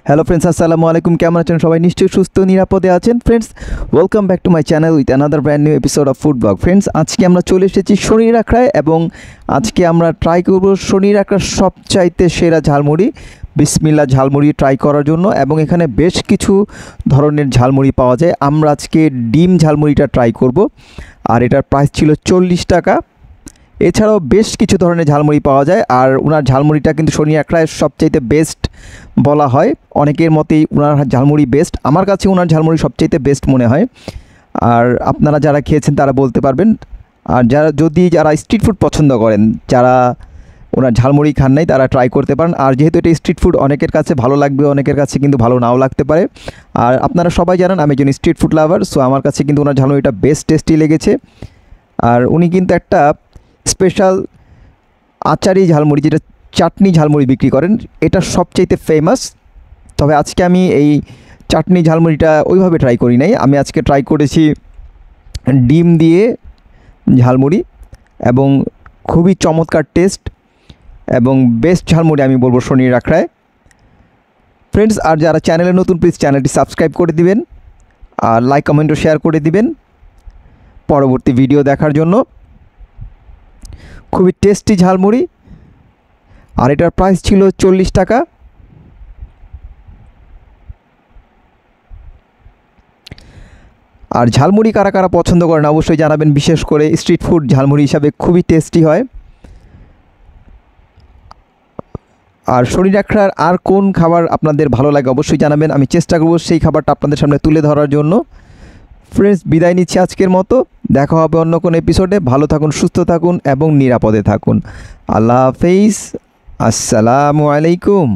Hello friends, আসসালামু আলাইকুম। কেমন আছেন সবাই? নিশ্চয়ই সুস্থ নিরাপদে আছেন। Friends, welcome back to my channel with another brand new episode of food blog. Friends, আজকে আমরা চলে এসেছি শনির আখড়ায় এবং আজকে আমরা ট্রাই করব শনির আখড়ার সবচাইতে সেরা ঝালমুড়ি বিসমিল্লাহ ঝালমুড়ি ট্রাই করার জন্য। এবং এখানে বেশ কিছু ধরনের ঝালমুড়ি পাওয়া যায়। আমরা আজকে ডিম ঝালমুড়িটা ট্রাই করব, আর এটার প্রাইস ছিল 40 টাকা। এছাড়াও বেশ কিছু ধরনের ঝালমুড়ি পাওয়া যায়, আর ওনার ঝালমুড়িটা কিন্তু শনি আখড়ায় সবচাইতে বেস্ট বলা হয়। অনেকের মতেই ওনার ঝালমুড়ি বেস্ট, আমার কাছে ওনার ঝালমুড়ি সবচাইতে বেস্ট মনে হয়। আর আপনারা যারা খেয়েছেন তারা বলতে পারবেন। আর যারা স্ট্রিট ফুড পছন্দ করেন, যারা ওনার ঝালমুড়ি খান নাই, তারা ট্রাই করতে পারেন। আর যেহেতু এটা স্ট্রিট ফুড, অনেকের কাছে ভালো লাগবে, অনেকের কাছে কিন্তু ভালো নাও লাগতে পারে। আর আপনারা সবাই জানেন আমি একজন স্ট্রিট ফুড লাভার, সো আমার কাছে কিন্তু ওনার ঝালমুড়িটা বেস্ট টেস্টি লেগেছে। আর উনি কিন্তু একটা স্পেশাল আচারি ঝালমুড়ি, যেটা চাটনি ঝালমুড়ি বিক্রি করেন, এটা সবচাইতে ফেমাস। তবে আজকে আমি এই চাটনি ঝালমুড়িটা ওইভাবে ট্রাই করি নাই, আমি আজকে ট্রাই করেছি ডিম দিয়ে ঝালমুড়ি, এবং খুবই চমৎকার টেস্ট এবং বেস্ট ঝালমুড়ি আমি বলবো শনির আখড়ায়। ফ্রেন্ডস, আর যারা চ্যানেলে নতুন, প্লিজ চ্যানেলটি সাবস্ক্রাইব করে দিবেন, আর লাইক কমেন্ট ও শেয়ার করে দিবেন পরবর্তী ভিডিও দেখার জন্য। খুবই টেস্টি ঝালমুড়ি, আর এটার প্রাইস ছিল 40 টাকা। আর ঝালমুড়ি কারা কারা পছন্দ করেন অবশ্যই জানাবেন, বিশেষ করে স্ট্রিট ফুড ঝালমুড়ি হিসাবে খুবই টেস্টি হয়। আর শনির আখড়ার আর কোন খাবার আপনাদের ভালো লাগে অবশ্যই জানাবেন, আমি চেষ্টা করব সেই খাবারটা আপনাদের সামনে তুলে ধরার জন্য। ফ্রেন্ডস, বিদায় নিচ্ছি আজকের মতো। দেখা হবে অন্য কোনো এপিসোডে। ভালো থাকুন, সুস্থ থাকুন এবং নিরাপদে থাকুন। আল্লাহ হাফেজ, আসসালামু আলাইকুম।